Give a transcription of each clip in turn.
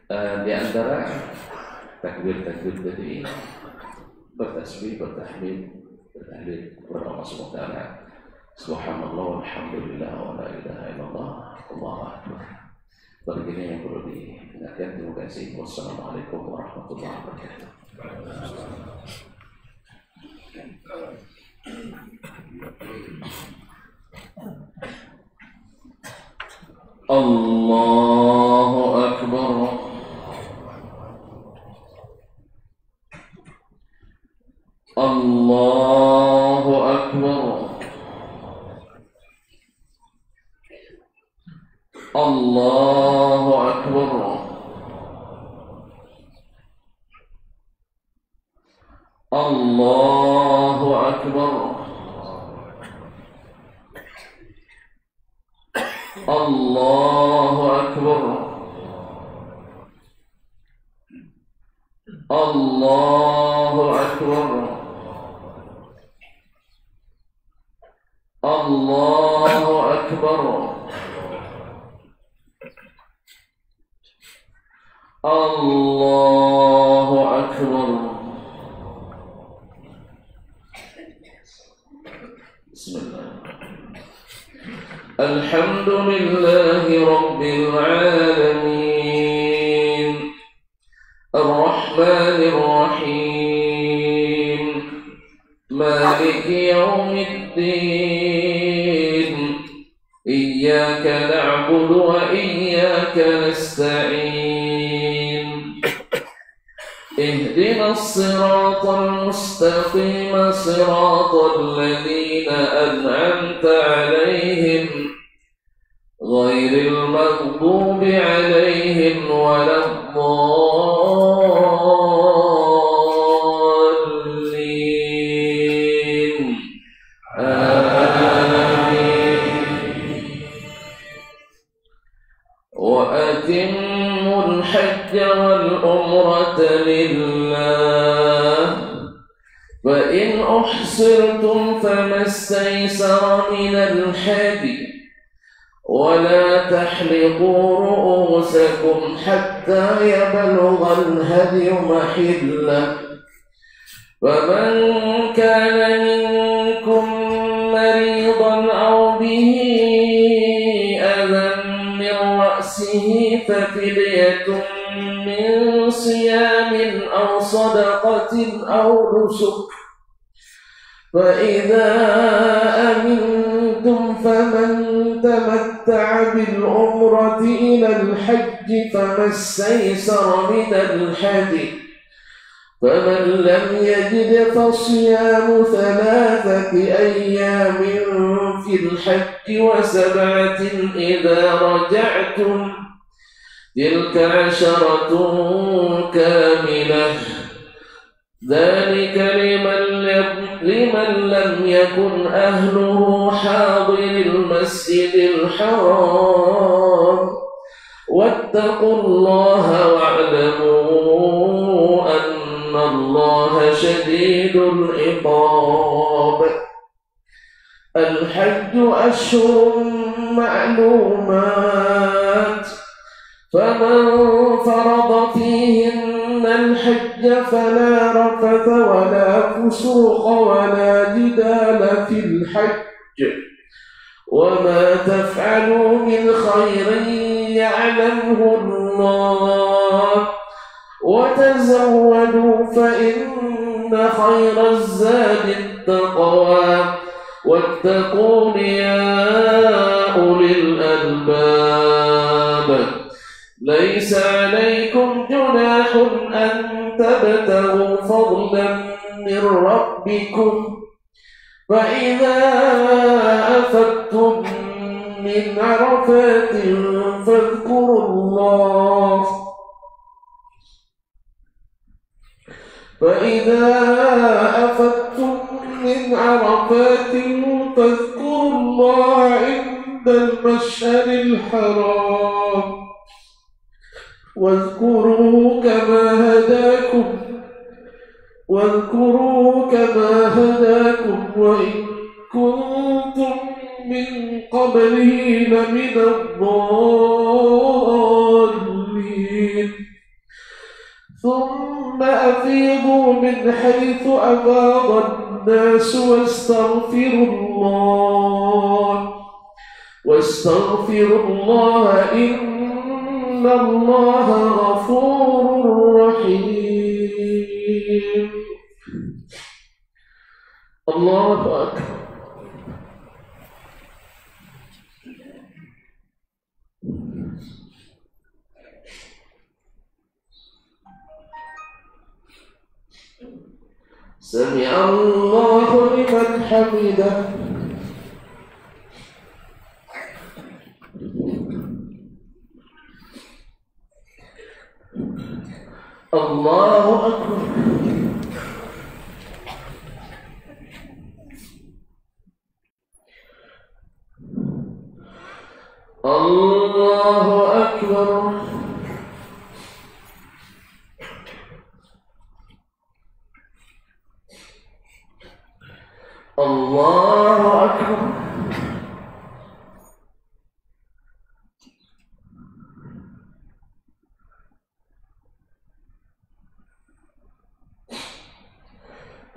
Di antara takbir-takbir tadi bertasbih, bertahlil kepada Allah Subhanahu wa taala. Subhanallah walhamdulillah wa la ilaha illallah Allahu akbar. Begini yang perlu diingatkan. Terima kasih. Wassalamualaikum warahmatullahi wabarakatuh. Allahu akbar. Allahu akbar. Allahu akbar. Allahu akbar. Allahu akbar. Allahu akbar. Allahu akbar. Allahu akbar. Bismillah. Alhamdulillahi rabbil alamin. Ar-Rahmanir Rahim. Maliki yaumiddin. Iyyaka na'budu wa iyyaka nasta'in. Ihdinas siratal mustaqim, siratal ladzina an'amta 'alaihim ghairil maghdubi 'alaihim waladdallin. Amin. Wa atimmul hajja wal umrata lillah. Fa in uhsirtum famastaysara minal hadi. ولا تحلقوا رؤوسكم حتى يبلغ الهدي محله. فمن كان منكم مريضا أو به أذى من رأسه ففدية من صيام أو صدقة أو نسك. فإذا أمنتم فمن تمتع بالعمرة إلى الحج فما استيسر من الهدي. فمن لم يجد فصيام 3 أيام في الحج و7 إذا رجعتم تلك 10 كاملة. ذلك لمن لم يكن أهله حاضر المسجد الحرام. واتقوا الله واعلموا أن الله شديد العقاب. الحج أشهر معلومات. فمن فرض فيهن الحج فلا رفث ولا فسوق ولا جدال في الحج. وما تفعلوا من خير يعلمه الله. وتزودوا فإن خير الزاد التقوى. واتقون يا أولي الألباب. ليس عليكم جناح أن تبتغوا فضلا من ربكم. فإذا أفدتم من عرفات فاذكروا الله. فإذا أفدتم من عرفات فاذكروا الله عند المشعر الحرام. واذكروا كما هداكم وإن كنتم من قبله لمن الضالين. ثم أفيضوا من حيث أفاض الناس واستغفروا الله إن الله غفور رحيم. الله أكبر. سمع الله لمن حمده. الله أكبر. الله أكبر. الله أكبر.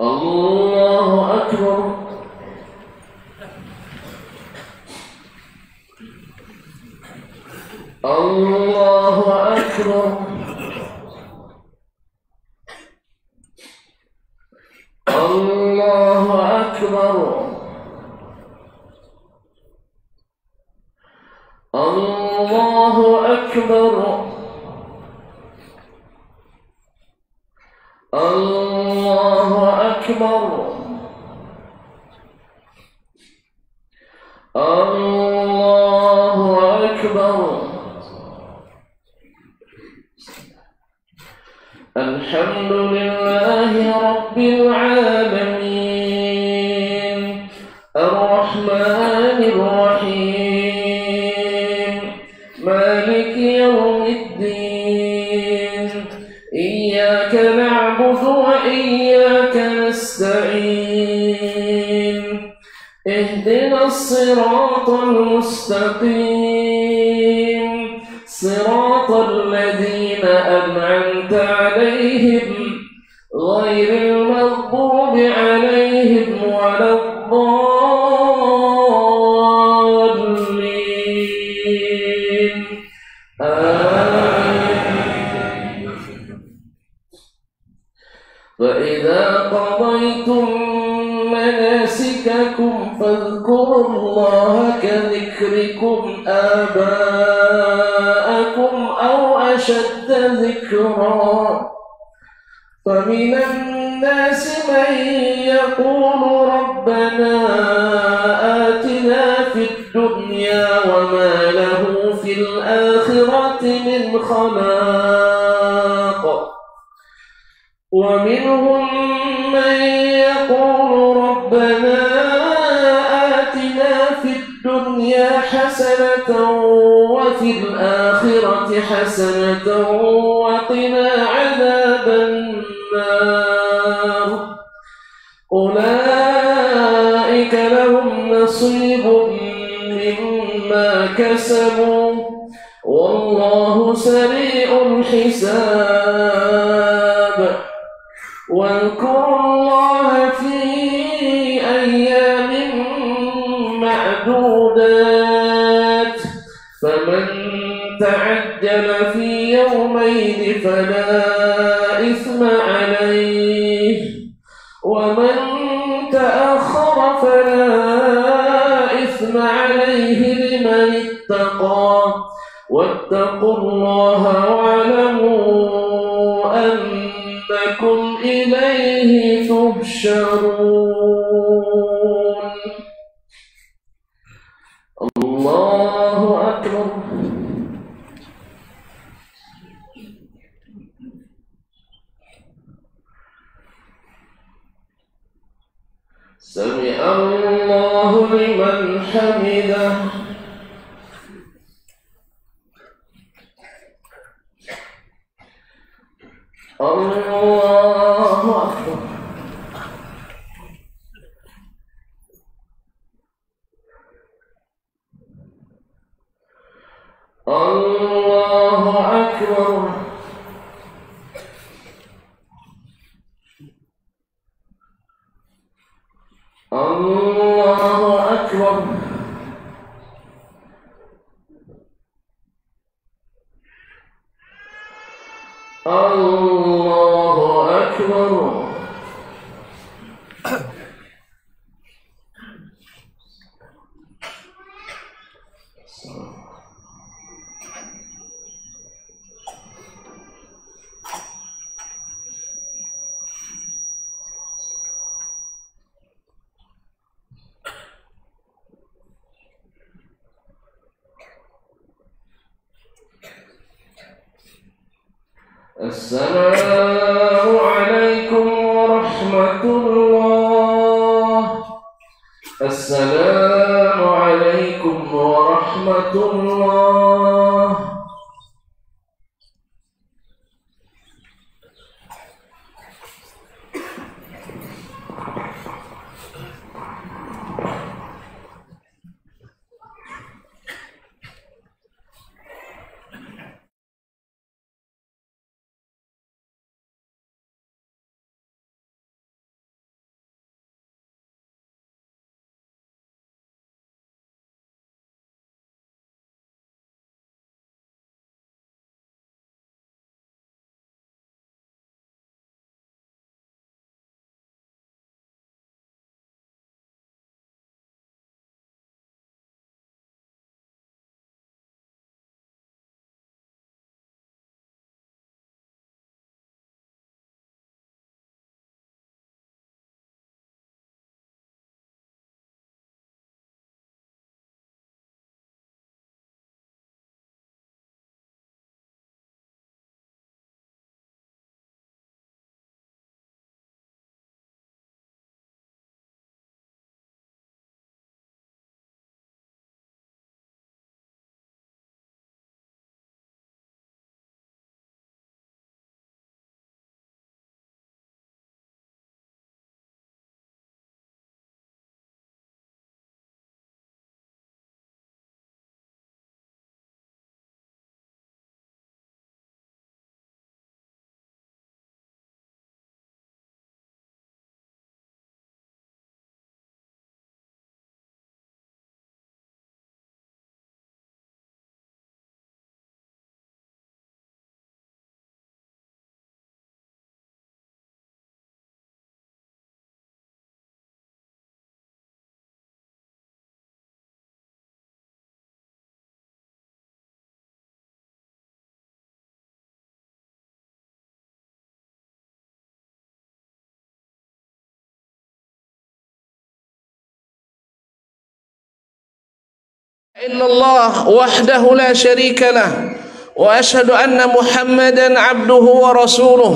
الله أكبر. الله أكبر. الله أكبر. الله أكبر. الله أكبر. الله أكبر. الحمد لله رب العالمين الرحمن الرحيم مالك يوم الدين إياك نعبد وإياك نستعين اهدنا الصراط المستقيم صراط الذين أنعمت عليهم غير المغضوب عليهم ولا الضالين آمين. فإذا قضيتم مناسككم فاذكروا الله كذكركم آباءكم أو أشد ذكرا فمن الناس من يقول ربنا آتنا في الدنيا وما له في الآخرة من خلاق ومنهم من يقول ربنا آتنا في الدنيا حسنة وفي الآخرة حسنة وقنا عذاب النار أولئك لهم نصيب مما كسبوا والله سريع الحساب واذكروا الله في أيام معدودات فمن تعجل في يومين فلا إثم عليه ومن تأخر فلا إثم عليه لمن اتقى واتقوا الله واعلموا أنكم إليه تحشرون. الله أكبر. سمع الله لمن حمده. الله أكبر. الله أكبر. الله أكبر. السلام عليكم ورحمة الله. السلام عليكم ورحمة الله. إلا الله وحده لا شريك له وأشهد أن محمدا عبده ورسوله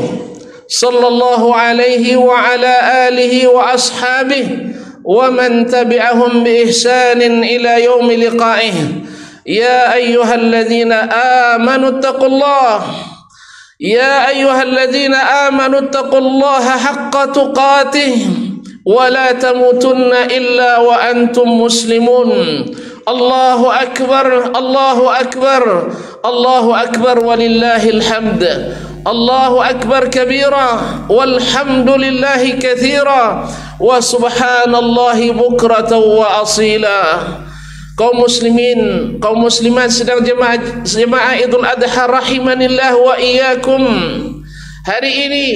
صلى الله عليه وعلى آله وأصحابه ومن تبعهم بإحسان إلى يوم لقائه. يا أيها الذين آمنوا اتقوا الله يا أيها الذين آمنوا اتقوا الله حق تقاته ولا تموتن إلا وأنتم مسلمون. الله أكبر الله أكبر الله أكبر ولله الحمد. الله أكبر كبيرا والحمد لله كثيرا وسبحان الله بكرة وأصيلا. Kaum muslimin, kaum muslimat sedang jemaah Idul Adha rahimanillah wa iyyakum. Hari ini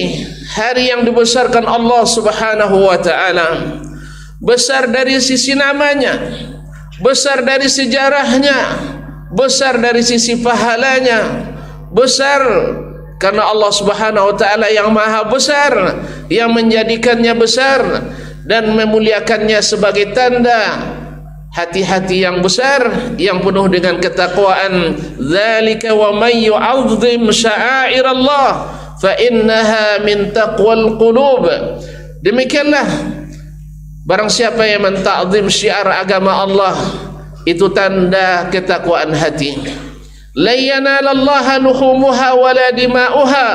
hari yang dibesarkan Allah Subhanahu wa taala. Besar dari sisi namanya, besar dari sejarahnya, besar dari sisi pahalanya, besar karena Allah Subhanahu wa taala yang maha besar yang menjadikannya besar dan memuliakannya sebagai tanda hati-hati yang besar yang penuh dengan ketakwaan. Dzalika wa may yu'azzim sya'airallah fa innaha min taqwal qulub. Demikianlah barang siapa yang mentakzim syiar agama Allah itu tanda ketakwaan hati. La yanalallaha luhumuha wala dima'uha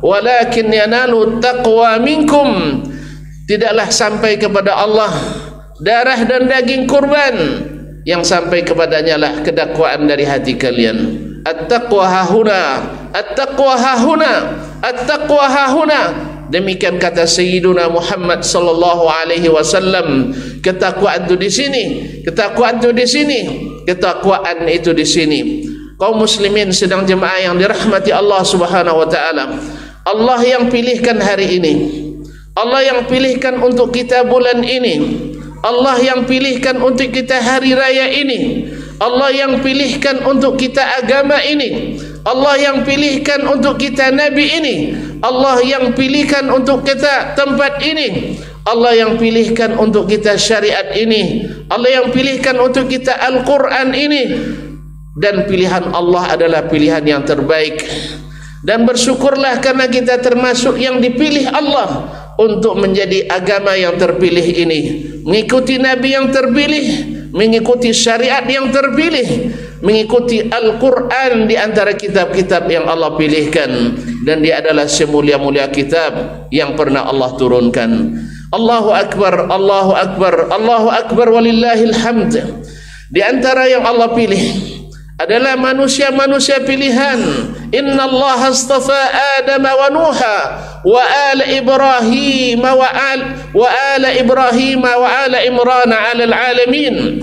walakin yanalu taqwa minkum. Tidaklah sampai kepada Allah darah dan daging kurban, yang sampai kepadanya lah kedakwaan dari hati kalian. At-taqwa hahuna, at-taqwa hahuna, at-taqwa hahuna. Demikian kata Sayyiduna Muhammad sallallahu alaihi wasallam, ketakwaan itu di sini, ketakwaan itu di sini, ketakwaan itu di sini. Kaum muslimin sedang jemaah yang dirahmati Allah Subhanahu wa taala. Allah yang pilihkan hari ini. Allah yang pilihkan untuk kita bulan ini. Allah yang pilihkan untuk kita hari raya ini. Allah yang pilihkan untuk kita agama ini. Allah yang pilihkan untuk kita nabi ini. Allah yang pilihkan untuk kita tempat ini. Allah yang pilihkan untuk kita syariat ini. Allah yang pilihkan untuk kita Al-Quran ini. Dan pilihan Allah adalah pilihan yang terbaik. Dan bersyukurlah karena kita termasuk yang dipilih Allah untuk menjadi agama yang terpilih ini, mengikuti Nabi yang terpilih, mengikuti syariat yang terpilih, mengikuti Al-Quran di antara kitab-kitab yang Allah pilihkan, dan dia adalah semulia-mulia kitab yang pernah Allah turunkan. Allahu Akbar, Allahu Akbar, Allahu Akbar, walillahil hamd. Di antara yang Allah pilih adalah manusia-manusia pilihan. Inna Allah astafa Adam wa Nuha wa ala Ibrahim wa ala Ibrahim wa ala Imran ala alamin.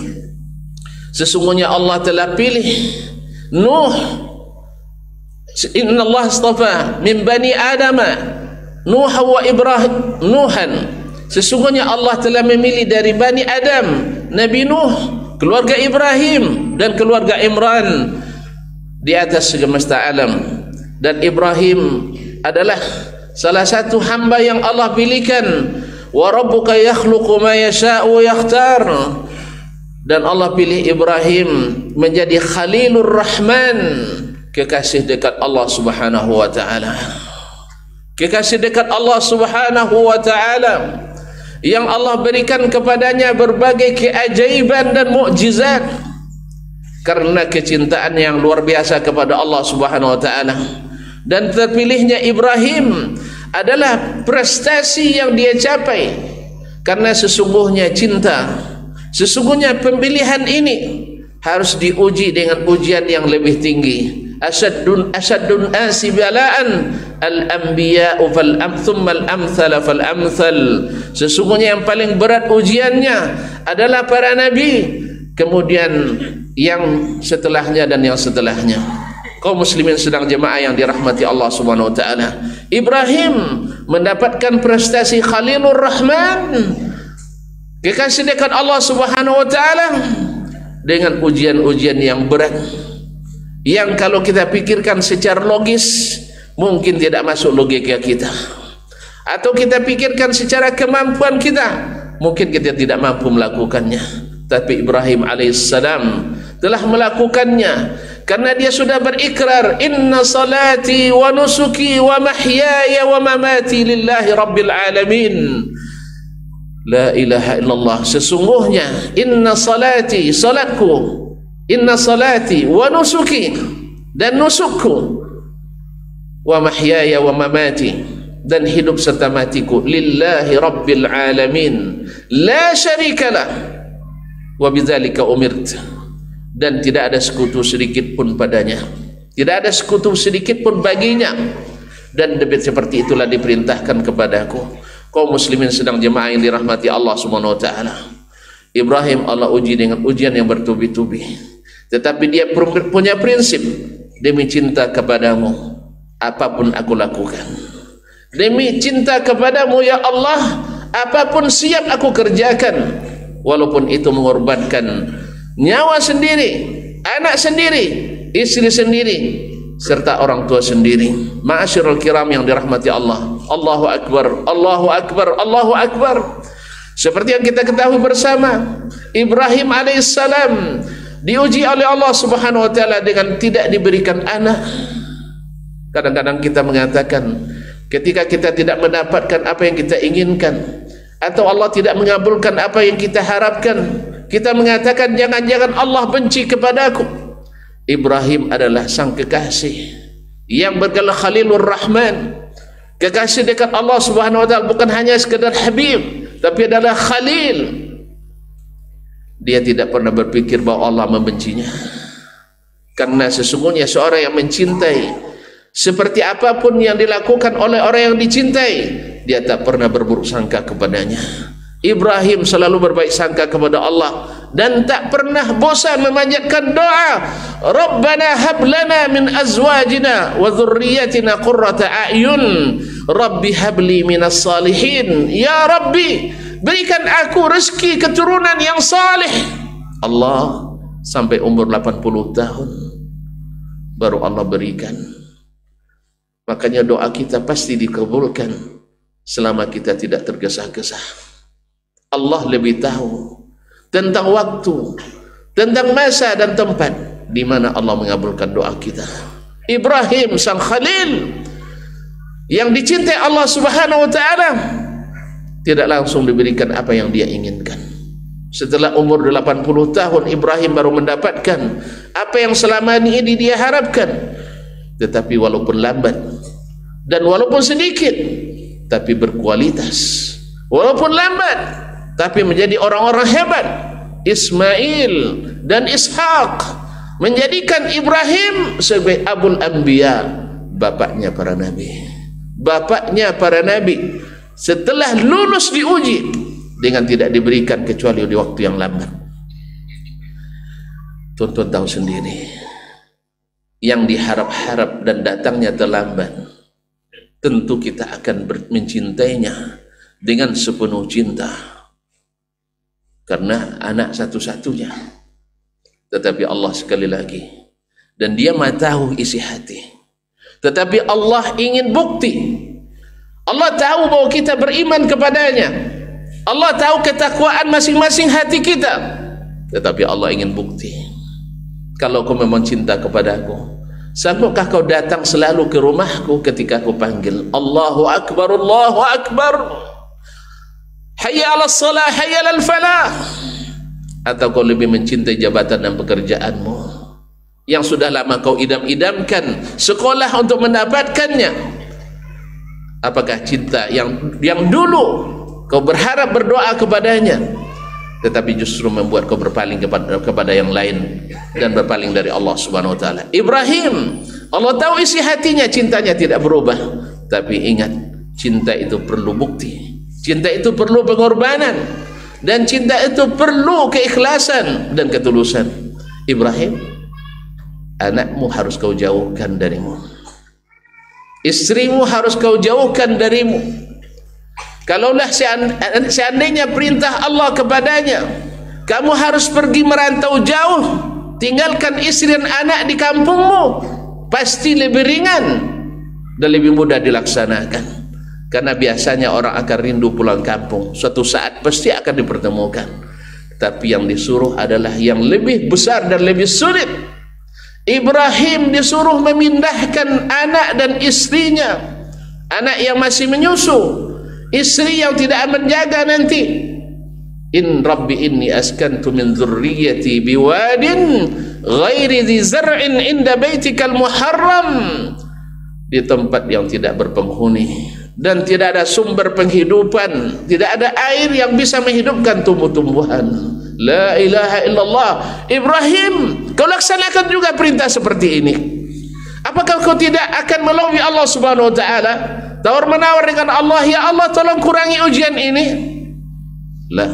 Sesungguhnya Allah telah pilih Nuh. Inna Allah astafa min bani Adam Nuh wa Ibrahim Nuhan. Sesungguhnya Allah telah memilih dari bani Adam Nabi Nuh, keluarga Ibrahim dan keluarga Imran di atas semesta alam. Dan Ibrahim adalah salah satu hamba yang Allah pilihkan. Wa rabbuka yakhluqu ma yasha'u wa yakhtar. Dan Allah pilih Ibrahim menjadi Khalilur Rahman, kekasih dekat Allah Subhanahu wa taala. Kekasih dekat Allah Subhanahu wa taala yang Allah berikan kepadanya berbagai keajaiban dan mukjizat karena kecintaan yang luar biasa kepada Allah Subhanahu wa taala. Dan terpilihnya Ibrahim adalah prestasi yang dia capai karena sesungguhnya cinta, sesungguhnya pemilihan ini harus diuji dengan ujian yang lebih tinggi. Asyadun asi bala'an al-anbiya'u thumma al-amthal fal-amthal. Sesungguhnya yang paling berat ujiannya adalah para nabi, kemudian yang setelahnya dan yang setelahnya. Kaum muslimin sedang jemaah yang dirahmati Allah Subhanahu wa taala, Ibrahim mendapatkan prestasi Khalilur Rahman, kekasih dekat Allah Subhanahu wa taala, dengan ujian-ujian yang berat yang kalau kita pikirkan secara logis mungkin tidak masuk logika kita, atau kita pikirkan secara kemampuan kita mungkin kita tidak mampu melakukannya. Tapi Ibrahim alaihissalam telah melakukannya karena dia sudah berikrar, inna salati wa nusuki wa mahyaya wa mamati lillahi rabbil alamin. La ilaha illallah. Sesungguhnya inna salati, salatku, inna salati wa nusuki, dan nusukku, wa mahyaya wa mamati, dan hidup serta matiku, lillahi rabbil alamin la syarikalah wa bidzalika umirt. Dan tidak ada sekutu sedikit pun padanya, tidak ada sekutu sedikit pun baginya, dan debit seperti itulah diperintahkan kepadaku. Kaum muslimin sedang jemaah yang dirahmati Allah Subhanahu wa taala, Ibrahim Allah uji dengan ujian yang bertubi-tubi, tetapi dia punya prinsip, demi cinta kepadamu apapun aku lakukan, demi cinta kepadamu ya Allah apapun siap aku kerjakan, walaupun itu mengorbankan nyawa sendiri, anak sendiri, istri sendiri, serta orang tua sendiri. Ma'asyiral kiram yang dirahmati Allah, Allahu Akbar, Allahu Akbar, Allahu Akbar. Seperti yang kita ketahui bersama, Ibrahim alaihissalam diuji oleh Allah Subhanahu wa taala dengan tidak diberikan anak. Kadang-kadang kita mengatakan ketika kita tidak mendapatkan apa yang kita inginkan, atau Allah tidak mengabulkan apa yang kita harapkan, kita mengatakan jangan-jangan Allah benci kepadaku. Ibrahim adalah sang kekasih yang bergelar Khalilur Rahman, kekasih dekat Allah Subhanahu wa taala, bukan hanya sekedar habib, tapi adalah Khalil. Dia tidak pernah berpikir bahwa Allah membencinya, karena sesungguhnya seorang yang mencintai, seperti apapun yang dilakukan oleh orang yang dicintai, dia tak pernah berburuk sangka kepadanya. Ibrahim selalu berbaik sangka kepada Allah dan tak pernah bosan memanjatkan doa, Rabbana hab lana min azwajina wa dhurriyyatina qurrata a'yun Rabbi habli minas salihin. Ya Rabbi, berikan aku rezeki keturunan yang salih. Allah sampai umur 80 tahun baru Allah berikan. Makanya doa kita pasti dikabulkan selama kita tidak tergesa-gesa. Allah lebih tahu tentang waktu, tentang masa dan tempat di mana Allah mengabulkan doa kita. Ibrahim sang Khalil yang dicintai Allah Subhanahu wa taala tidak langsung diberikan apa yang dia inginkan. Setelah umur 80 tahun Ibrahim baru mendapatkan apa yang selama ini dia harapkan. Tetapi walaupun lambat dan walaupun sedikit tapi berkualitas, walaupun lambat tapi menjadi orang-orang hebat. Ismail dan Ishaq menjadikan Ibrahim sebagai Abul Anbiya, bapaknya para nabi. Bapaknya para nabi setelah lulus diuji dengan tidak diberikan kecuali di waktu yang lambat. Tuan-tuan tahu sendiri, yang diharap-harap dan datangnya terlambat, tentu kita akan mencintainya dengan sepenuh cinta. Karena anak satu-satunya. Tetapi Allah sekali lagi, dan dia maha tahu isi hati, tetapi Allah ingin bukti. Allah tahu bahwa kita beriman kepadanya, Allah tahu ketakwaan masing-masing hati kita, tetapi Allah ingin bukti. Kalau kau memang cinta kepadaku, sanggupkah kau datang selalu ke rumahku ketika aku panggil Allahu Akbar, Allahu Akbar, hayya ala salah, hayya ala falah? Atau kau lebih mencintai jabatan dan pekerjaanmu yang sudah lama kau idam-idamkan sekolah untuk mendapatkannya? Apakah cinta yang dulu kau berharap berdoa kepadanya, tetapi justru membuat kau berpaling kepada yang lain dan berpaling dari Allah Subhanahu wa taala? Ibrahim, Allah tahu isi hatinya, cintanya tidak berubah. Tapi ingat, cinta itu perlu bukti. Cinta itu perlu pengorbanan, dan cinta itu perlu keikhlasan dan ketulusan. Ibrahim, anakmu harus kau jauhkan darimu, istrimu harus kau jauhkan darimu. Kalaulah seandainya perintah Allah kepadanya, kamu harus pergi merantau jauh, tinggalkan istri dan anak di kampungmu, pasti lebih ringan dan lebih mudah dilaksanakan. Karena biasanya orang akan rindu pulang kampung, suatu saat pasti akan dipertemukan. Tapi yang disuruh adalah yang lebih besar dan lebih sulit. Ibrahim disuruh memindahkan anak dan istrinya, anak yang masih menyusu, istri yang tidak menjaga nanti. In Rabbi inni askantu min dzurriyyati biwadin ghairi dzi zar'in inda baitikal muharram, di tempat yang tidak berpenghuni dan tidak ada sumber penghidupan, tidak ada air yang bisa menghidupkan tumbuh-tumbuhan. La ilaha illallah. Ibrahim, kau laksanakan juga perintah seperti ini. Apakah kau tidak akan melobi Allah Subhanahu wa taala, tawar menawar dengan Allah, ya Allah tolong kurangi ujian ini? Lah,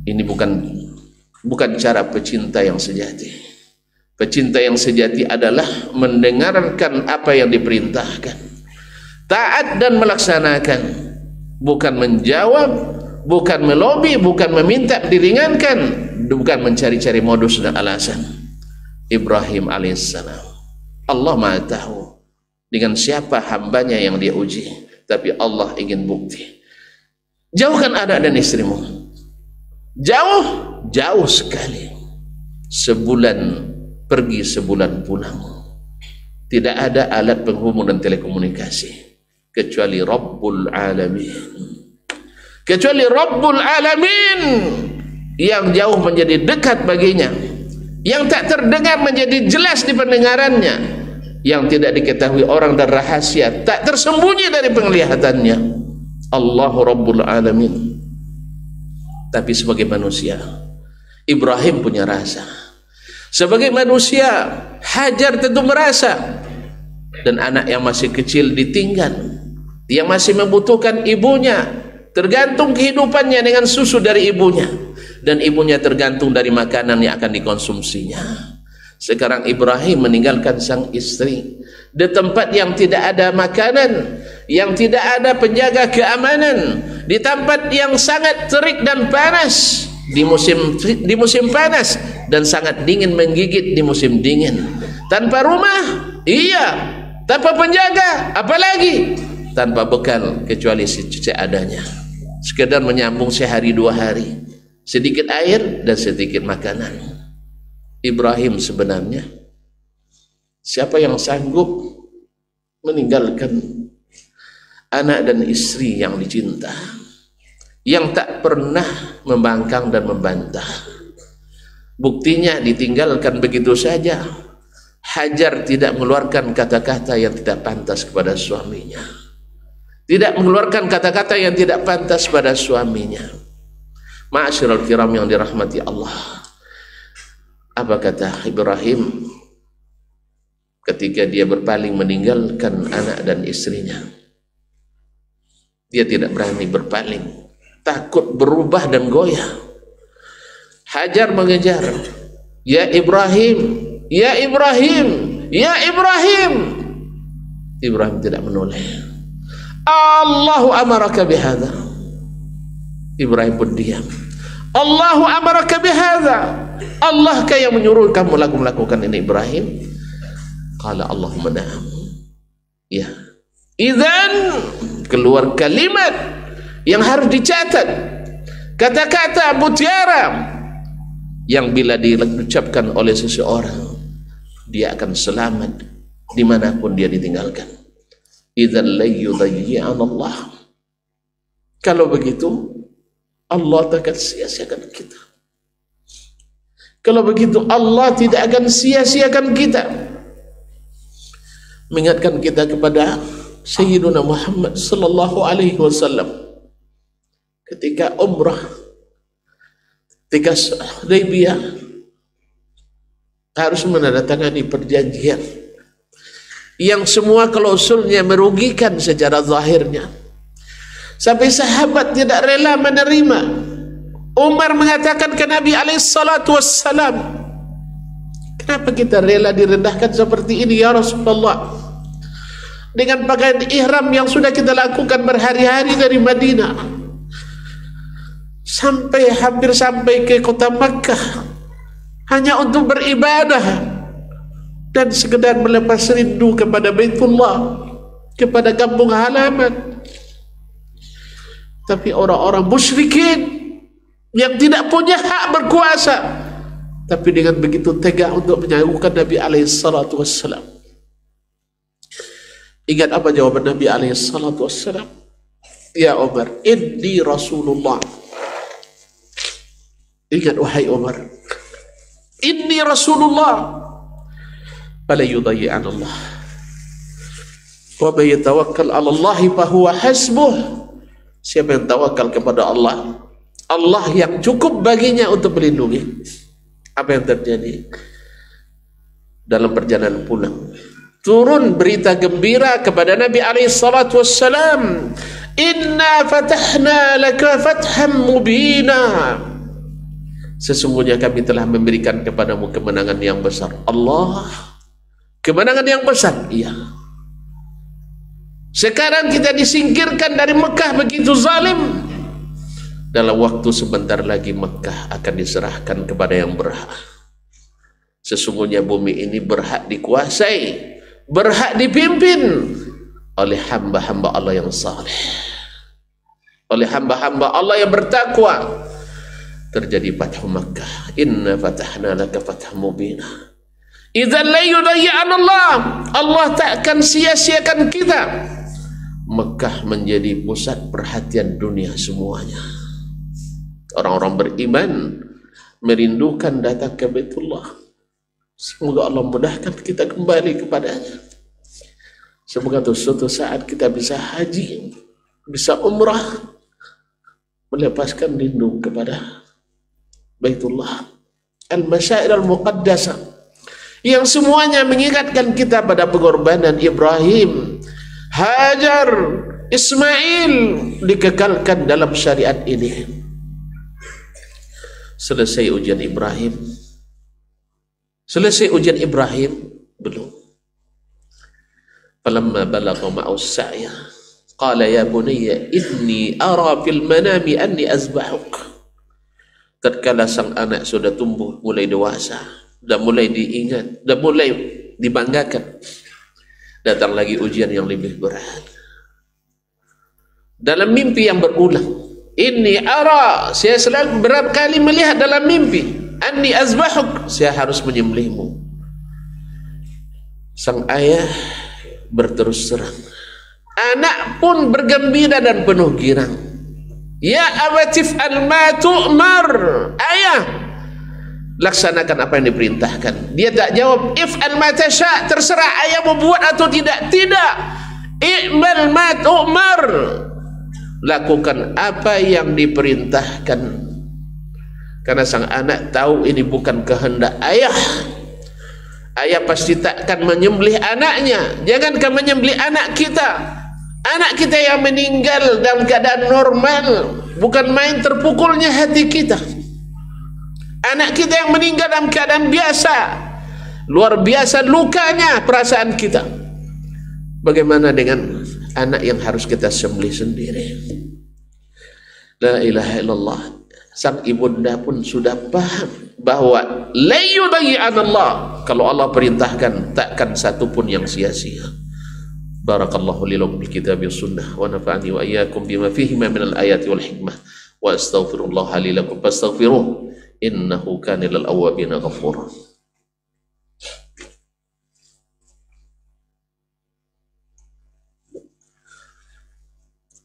ini bukan cara pecinta yang sejati. Pecinta yang sejati adalah mendengarkan apa yang diperintahkan, taat dan melaksanakan, bukan menjawab, bukan melobi, bukan meminta diringankan, bukan mencari-cari modus dan alasan. Ibrahim alaihissalam, Allah maha tahu dengan siapa hambanya yang dia uji, tapi Allah ingin bukti. Jauhkan anak dan istrimu, jauh sekali, sebulan pergi sebulan pulang, tidak ada alat penghubung dan telekomunikasi kecuali Rabbul Alamin. Kecuali Rabbul Alamin yang jauh menjadi dekat baginya, yang tak terdengar menjadi jelas di pendengarannya, yang tidak diketahui orang dan rahasia tak tersembunyi dari penglihatannya. Allahu Rabbul Alamin. Tapi sebagai manusia, Ibrahim punya rasa. Sebagai manusia, Hajar tentu merasa. Dan anak yang masih kecil ditinggal. yang masih membutuhkan ibunya, tergantung kehidupannya dengan susu dari ibunya, dan ibunya tergantung dari makanan yang akan dikonsumsinya. Sekarang Ibrahim meninggalkan sang istri di tempat yang tidak ada makanan, yang tidak ada penjaga keamanan, di tempat yang sangat terik dan panas di musim panas, dan sangat dingin menggigit di musim dingin. Tanpa rumah, iya, tanpa penjaga, apalagi tanpa bekal kecuali seadanya, sekedar menyambung sehari dua hari, sedikit air dan sedikit makanan. Ibrahim sebenarnya, siapa yang sanggup meninggalkan anak dan istri yang dicinta, yang tak pernah membangkang dan membantah? Buktinya ditinggalkan begitu saja. Hajar tidak mengeluarkan kata-kata yang tidak pantas kepada suaminya, tidak mengeluarkan kata-kata yang tidak pantas pada suaminya. Ma'asyiral kiram yang dirahmati Allah, apa kata Ibrahim ketika dia berpaling meninggalkan anak dan istrinya? Dia tidak berani berpaling, takut berubah dan goyah. Hajar mengejar, ya Ibrahim, ya Ibrahim, ya Ibrahim. Ibrahim tidak menoleh. Allahu amaraka bihadza. Ibrahim pun diam. Allahu amaraka bihadza. Allah kah yang menyuruh kamu melakukan ini, Ibrahim? Qala Allahumma na'am. Ya. Idzan, keluar kalimat yang harus dicatat, kata-kata mutiara yang bila diucapkan oleh seseorang dia akan selamat dimanapun dia ditinggalkan. Idzal la yudayyi'an Allah. Kalau begitu Allah tak akan sia-siakan kita. Kalau begitu Allah tidak akan sia-siakan kita. Mengingatkan kita kepada Sayyiduna Muhammad sallallahu alaihi wasallam ketika umrah, ketika Hudaybiyah, harus menandatangani perjanjian yang semua klausulnya merugikan secara zahirnya, sampai sahabat tidak rela menerima. Umar mengatakan ke Nabi alaihissalam, kenapa kita rela direndahkan seperti ini ya Rasulullah, dengan pakaian ihram yang sudah kita lakukan berhari-hari dari Madinah sampai hampir sampai ke kota Makkah hanya untuk beribadah dan sekedar melepas rindu kepada Baitullah, kepada kampung halaman. Tapi orang-orang musyrikin yang tidak punya hak berkuasa, tapi dengan begitu tega untuk menyanggukan Nabi alaihissalatu wassalam. Ingat apa jawaban Nabi alaihissalatu wassalam? Ya Umar, inni Rasulullah. Ingat wahai Umar, inni Rasulullah. Fala yudayyi'an Allah. Wa may yatawakkal 'ala Allah fa huwa hasbuh. Siapa yang tawakal kepada Allah, Allah yang cukup baginya untuk melindungi. Apa yang terjadi dalam perjalanan pulang? Turun berita gembira kepada Nabi alaihissalatu wassalam, inna fatahna laka fatham mubina. Sesungguhnya kami telah memberikan kepadamu kemenangan yang besar. Allah, kemenangan yang besar. Iya. Sekarang kita disingkirkan dari Mekah begitu zalim. Dalam waktu sebentar lagi Mekah akan diserahkan kepada yang berhak. Sesungguhnya bumi ini berhak dikuasai, berhak dipimpin oleh hamba-hamba Allah yang saleh, oleh hamba-hamba Allah yang bertakwa. Terjadi Fathu Makkah. Inna fatahna laka fatham mubina. Idzan la yudayyi'an Allah. Allah tak akan sia-siakan kita. Mekah menjadi pusat perhatian dunia semuanya. Orang-orang beriman merindukan datang ke Baitullah. Semoga Allah mudahkan kita kembali kepadanya. Semoga suatu saat kita bisa haji, bisa umrah, melepaskan rindu kepada Baitullah, al-masyair al-muqaddasah, yang semuanya mengingatkan kita pada pengorbanan Ibrahim, Hajar, Ismail dikekalkan dalam syariat ini. Selesai ujian Ibrahim. Selesai ujian Ibrahim? Belum. Falamma balagha ma'u as-sa'ya qala ya bunayya inni ara fil manami anni azbahuk. Tatkala sang anak sudah tumbuh, mulai dewasa, dan mulai diingat, dan mulai dibanggakan, datang lagi ujian yang lebih berat. Dalam mimpi yang berulang, inni ara, saya selalu berapa kali melihat dalam mimpi, anni azbahuk, saya harus menyembelihmu. Sang ayah berterus terang, anak pun bergembira dan penuh girang. Ya abatif al-ma tu'mar, ayah, laksanakan apa yang diperintahkan. Dia tak jawab if'al ma tasha', terserah ayah mau buat atau tidak. Tidak, i'mal ma tu'mar, lakukan apa yang diperintahkan. Karena sang anak tahu ini bukan kehendak ayah. Ayah pasti takkan menyembelih anaknya. Jangankan menyembelih anak kita, anak kita yang meninggal dalam keadaan normal, bukan main terpukulnya hati kita. Anak kita yang meninggal dalam keadaan biasa, luar biasa lukanya perasaan kita. Bagaimana dengan anak yang harus kita sembelih sendiri? La ilaha illallah. Sang ibunda pun sudah paham bahwa la yudayyi'an Allah, kalau Allah perintahkan takkan satu pun yang sia-sia. Barakallahu li lakum bil kitabi was sunnah wa nafa'ani wa iyyakum bima fihi min al ayati wal hikmah wa astaghfirullah li lakum fastaghfiruh innahu kana lil awwabin ghafura.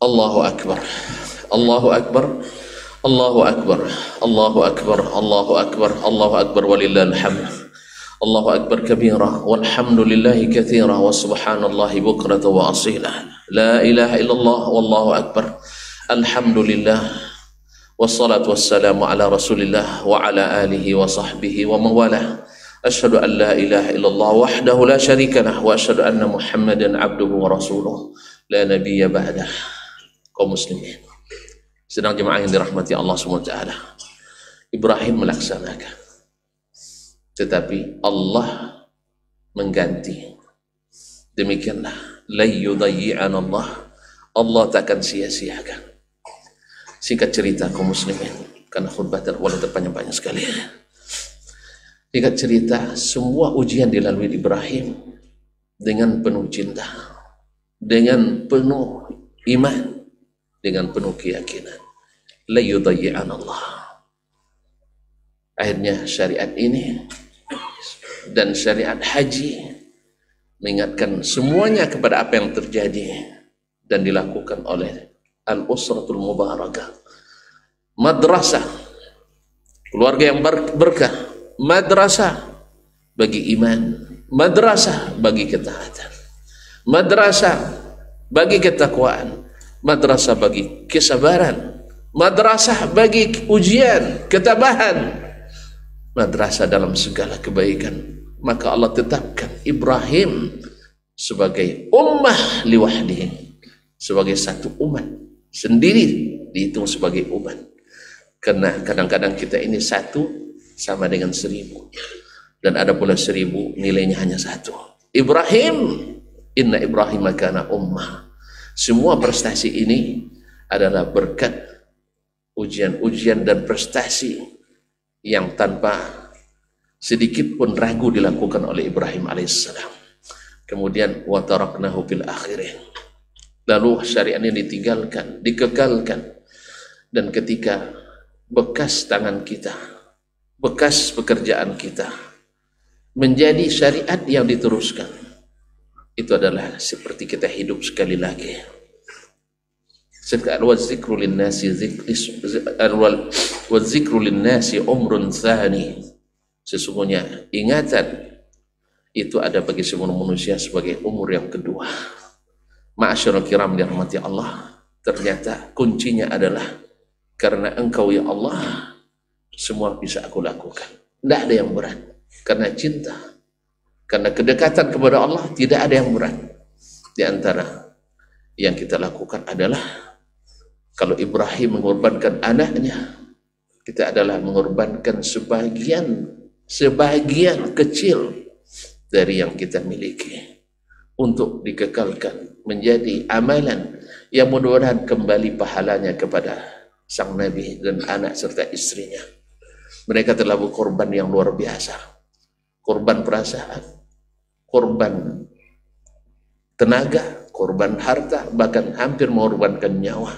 Allahu akbar, Allahu akbar, Allahu akbar, Allahu akbar, Allahu akbar, Allahu akbar walillahil hamd. Allahu akbar kabira walhamdulillahi katsira wa subhanallahi bukratan wa asila. La ilaha illallah wallahu akbar. Alhamdulillah wassalatu wassalamu ala rasulillah wa ala alihi wa sahbihi wa mawalah. Asyhadu an la ilaha illallah wahdahu la syarika lah wa asyhadu anna Muhammadan abduhu wa rasuluh la nabiyya ba'dah. Kaum muslimin, sedang jemaah yang dirahmati Allah SWT, Ibrahim melaksanakan, tetapi Allah mengganti. Demikianlah, la yudayyi'an Allah, Allah takkan sia-siakan. Singkat cerita kaum muslimin, karena khutbah walau terpanjang-panjang sekali. Singkat cerita, semua ujian dilalui Ibrahim dengan penuh cinta, dengan penuh iman, dengan penuh keyakinan. La yudayyi'an Allah. Akhirnya syariat ini dan syariat haji mengingatkan semuanya kepada apa yang terjadi dan dilakukan oleh al-usratul mubarakah, madrasah, keluarga yang berkah, madrasah bagi iman, madrasah bagi ketaatan, madrasah bagi ketakwaan, madrasah bagi kesabaran, madrasah bagi ujian, ketabahan, madrasah dalam segala kebaikan. Maka Allah tetapkan Ibrahim sebagai ummah liwahdihi, sebagai satu umat sendiri, dihitung sebagai umat. Karena kadang-kadang kita ini satu sama dengan 1000, dan ada pula 1000 nilainya hanya 1. Ibrahim, inna Ibrahim kana ummah. Semua prestasi ini adalah berkat ujian-ujian dan prestasi yang tanpa sedikit pun ragu dilakukan oleh Ibrahim alaihissalam. Kemudian wa taraknahu fil akhirin, lalu syariat ini ditinggalkan, dikekalkan, dan ketika bekas tangan kita, bekas pekerjaan kita menjadi syariat yang diteruskan, itu adalah seperti kita hidup sekali lagi. Wazikru linnasi umrun tsani. Sesungguhnya ingatan itu ada bagi semua manusia sebagai umur yang kedua. Ma'asyiral kiram dirahmati Allah, ternyata kuncinya adalah karena Engkau ya Allah semua bisa aku lakukan. Tidak ada yang berat. Karena cinta, karena kedekatan kepada Allah, tidak ada yang berat. Di antara yang kita lakukan adalah kalau Ibrahim mengorbankan anaknya, kita adalah mengorbankan sebagian kecil dari yang kita miliki untuk dikekalkan menjadi amalan yang mudah-mudahan kembali pahalanya kepada sang Nabi dan anak serta istrinya. Mereka telah berkorban yang luar biasa, korban perasaan, korban tenaga, korban harta, bahkan hampir mengorbankan nyawa.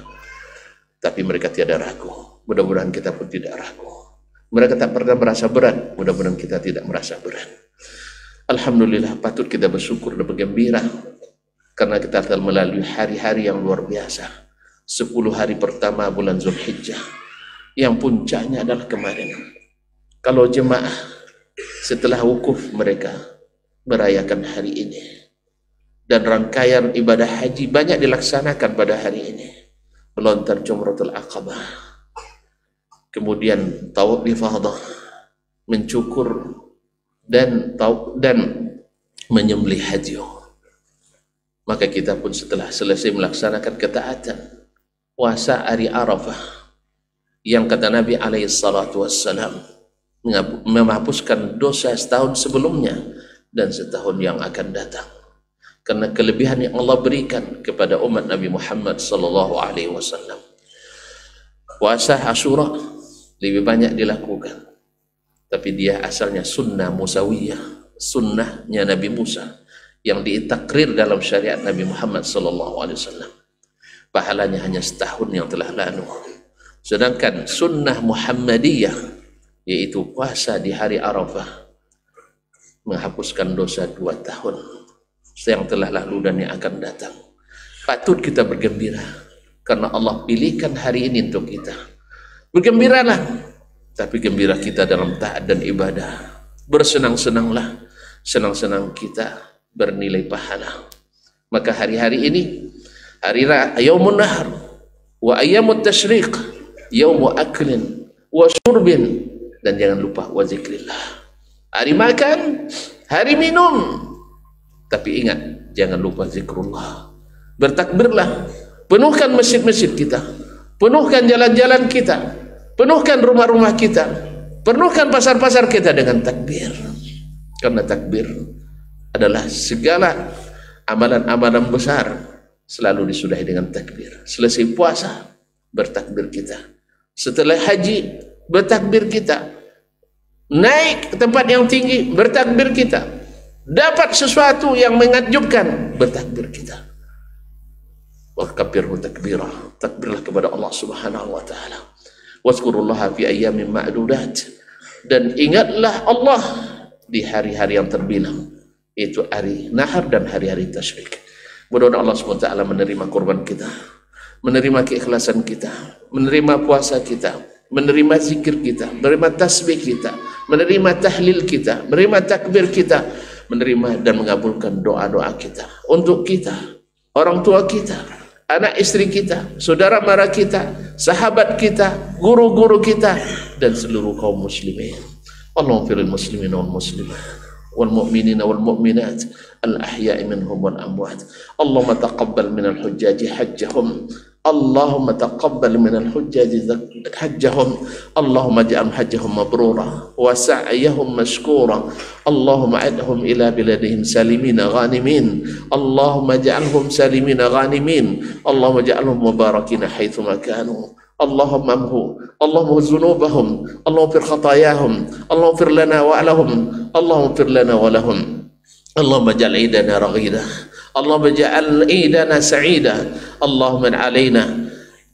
Tapi mereka tiada ragu. Mudah-mudahan kita pun tidak ragu. Mereka tak pernah merasa berat, mudah-mudahan kita tidak merasa berat. Alhamdulillah, patut kita bersyukur dan bergembira karena kita telah melalui hari-hari yang luar biasa. 10 hari pertama bulan Zulhijjah yang puncaknya adalah kemarin. Kalau jemaah setelah wukuf mereka merayakan hari ini, dan rangkaian ibadah haji banyak dilaksanakan pada hari ini. Melontar Jumratul Aqabah, kemudian tawaf ifadah, mencukur dan menyembelih haji. Maka kita pun setelah selesai melaksanakan ketaatan puasa hari Arafah yang kata Nabi alaihissalatu wassalam menghapuskan dosa setahun sebelumnya dan setahun yang akan datang, karena kelebihan yang Allah berikan kepada umat Nabi Muhammad sallallahu alaihi wasallam. Puasa Asyura lebih banyak dilakukan, tapi dia asalnya sunnah Musawiyah, sunnahnya Nabi Musa yang ditakrir dalam syariat Nabi Muhammad sallallahu alaihi wasallam. Pahalanya hanya setahun yang telah lalu. Sedangkan sunnah Muhammadiyah, yaitu puasa di hari Arafah, menghapuskan dosa 2 tahun yang telah lalu dan yang akan datang. Patut kita bergembira karena Allah pilihkan hari ini untuk kita. Bergembiralah, tapi gembira kita dalam taat dan ibadah. Bersenang-senanglah, senang-senang kita bernilai pahala. Maka hari-hari ini, hari Yaumun Nahar wa Ayyamut Tashriq, Yaumu Aklin wa Syurbin, dan jangan lupa wa zikrillah. Hari makan, hari minum, tapi ingat, jangan lupa zikrullah. Bertakbirlah, penuhkan masjid-masjid kita, penuhkan jalan-jalan kita, penuhkan rumah-rumah kita, penuhkan pasar-pasar kita dengan takbir. Karena takbir adalah segala amalan-amalan besar selalu disudahi dengan takbir. Selesai puasa, bertakbir kita. Setelah haji, bertakbir kita. Naik ke tempat yang tinggi, bertakbir kita. Dapat sesuatu yang menakjubkan, bertakbir kita. Wa kabbirhu takbira, takbirlah kepada Allah Subhanahu wa taala. Wazkurullaha fi ayyamin ma'dudat, dan ingatlah Allah di hari-hari yang terbilang, itu hari Nahar dan hari-hari Tasyrik. Mudah-mudahan Allah SWT menerima korban kita, menerima keikhlasan kita, menerima puasa kita, menerima zikir kita, menerima tasbih kita, menerima tahlil kita, menerima takbir kita, menerima dan mengabulkan doa-doa kita untuk kita, orang tua kita, anak istri kita, saudara mara kita, sahabat kita, guru-guru kita, dan seluruh kaum muslimin. Allahumma firil muslimin wal muslimat wal mu'minin wal mu'minat al ahya'i minhum wal amwat. Allahumma taqabbal minal hujjaji hajjahum, Allahumma taqabbal minal hujjaji hajjahum, Allahumma ja'al hajjahum mabrura wa sa'yahum mashkura, Allahumma adhum ila biladihim salimina ghanimin, Allahumma ja'alhum salimina ghanimin, Allahumma ja'alhum mubarakina haitsu ma kanu, Allahumma zunubahum, Allahumma fir khatayahum, Allahumma fir lana wa lahum, Allahumma fir lana wa lahum, Allahumma ja'al idana raghida, Allahumma ja'al idana sa'ida, Allahumma alaina,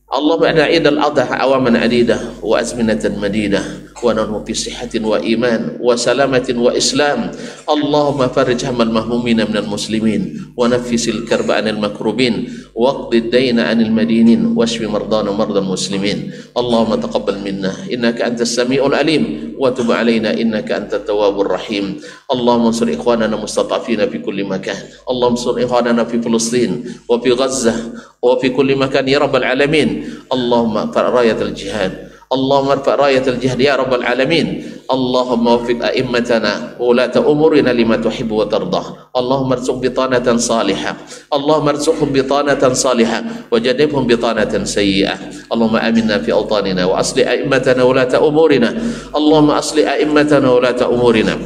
Allahumma ana idal adha awaman adida wa azminatan madida wa nanu fi sihatin wa iman wa salamatin wa islam. Allahumma farij hamal mahmumina minal muslimin wa nafisil karba anil makrubin waqdi dayna anil madinin washfi mardana mardal muslimin. Allahumma taqabbal minna innaka antas sami'ul alim wa tub alaina innaka antat tawwabur rahim. Allahumma ansur ikhwanana mustata'fina fi kulli makan, Allahumma ansur ikhwanana fi Filistin wa fi Gazzah wa fi kulli makan ya rabbal alamin. Allahumma farayat al-jihad, اللهم ارفع راية الجهاد يا رب العالمين. اللهم وفق أئمتنا وولاة أمورنا لما تحب وترضى. اللهم ارزق بطانة صالحة، اللهم ارزقهم بطانة صالحة وجنبهم بطانة سيئة. اللهم آمنا في أوطاننا وأصلح أئمتنا وولاة أمورنا. اللهم أصلح أئمتنا وولاة أمورنا.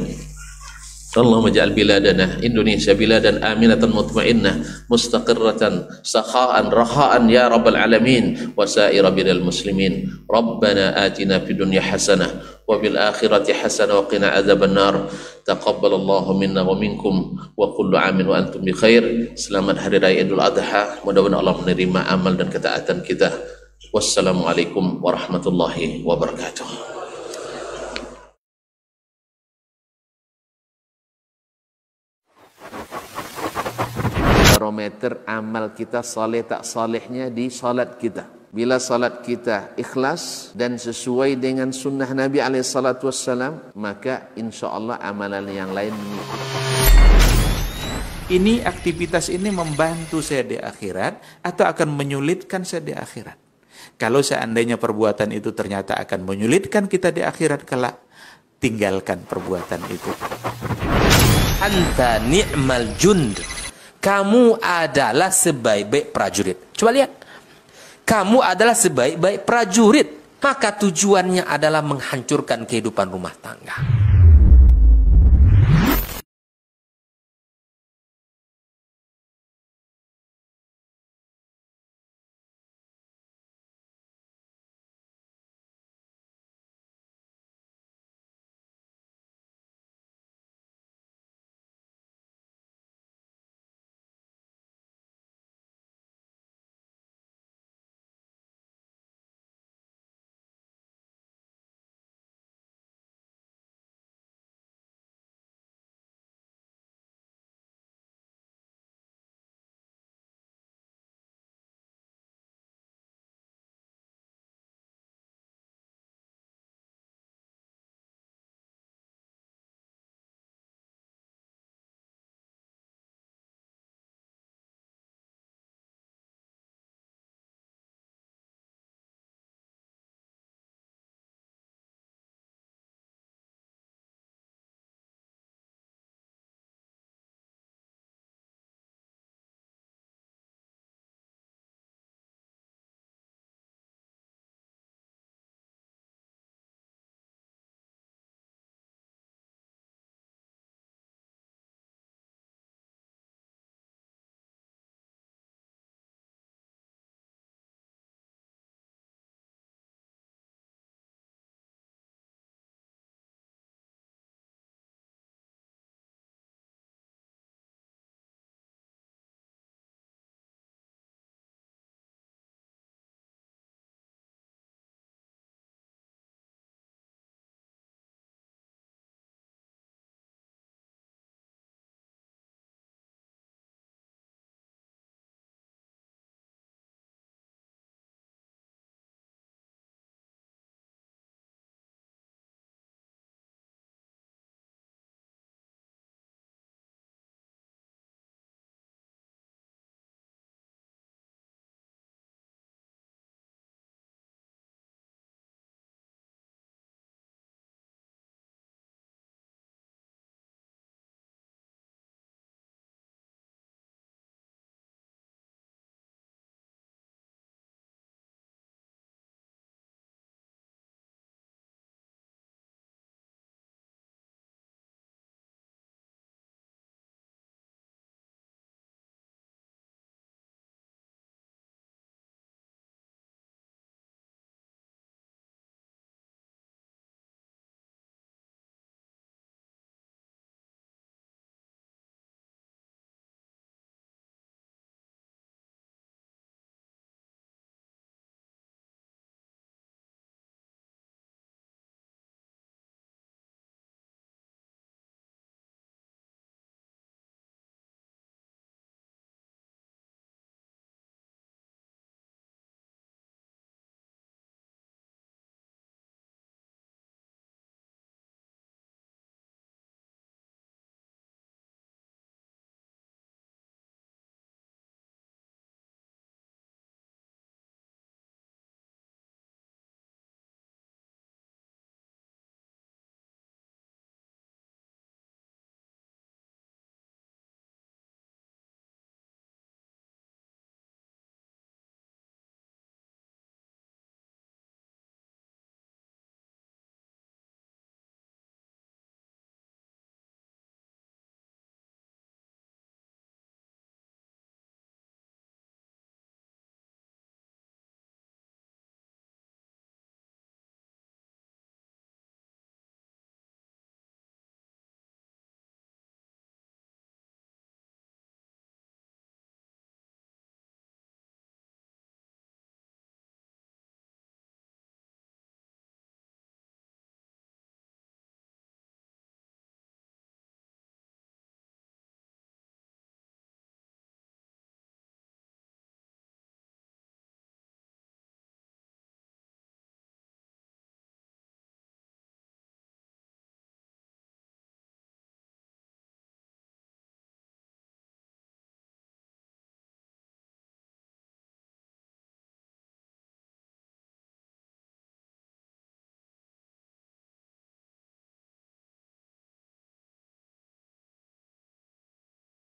اللهم اجعل بلادنا إندونيسيا بلادا آمنة مطمئنة مستقرة سخاء رخاء يا رب العالمين وسائر بلاد المسلمين. ربنا آتنا في الدنيا حسنة وفي الآخرة حسنة وقنا عذاب النار. تقبل الله منا ومنكم وكل عام وأنتم بخير. Selamat Hari Raya Idul Adha. Mudah-mudahan Allah menerima amal dan ketaatan kita. Wassalamualaikum warahmatullahi wabarakatuh. Barometer amal kita saleh tak salehnya di salat kita. Bila salat kita ikhlas dan sesuai dengan sunnah Nabi SAW, maka insya Allah amalan yang lain mengikuti. Ini aktivitas ini membantu saya di akhirat atau akan menyulitkan saya di akhirat? Kalau seandainya perbuatan itu ternyata akan menyulitkan kita di akhirat kelak, tinggalkan perbuatan itu. Anta ni'mal jund. Kamu adalah sebaik-baik prajurit. Coba lihat. Kamu adalah sebaik-baik prajurit. Maka tujuannya adalah menghancurkan kehidupan rumah tangga.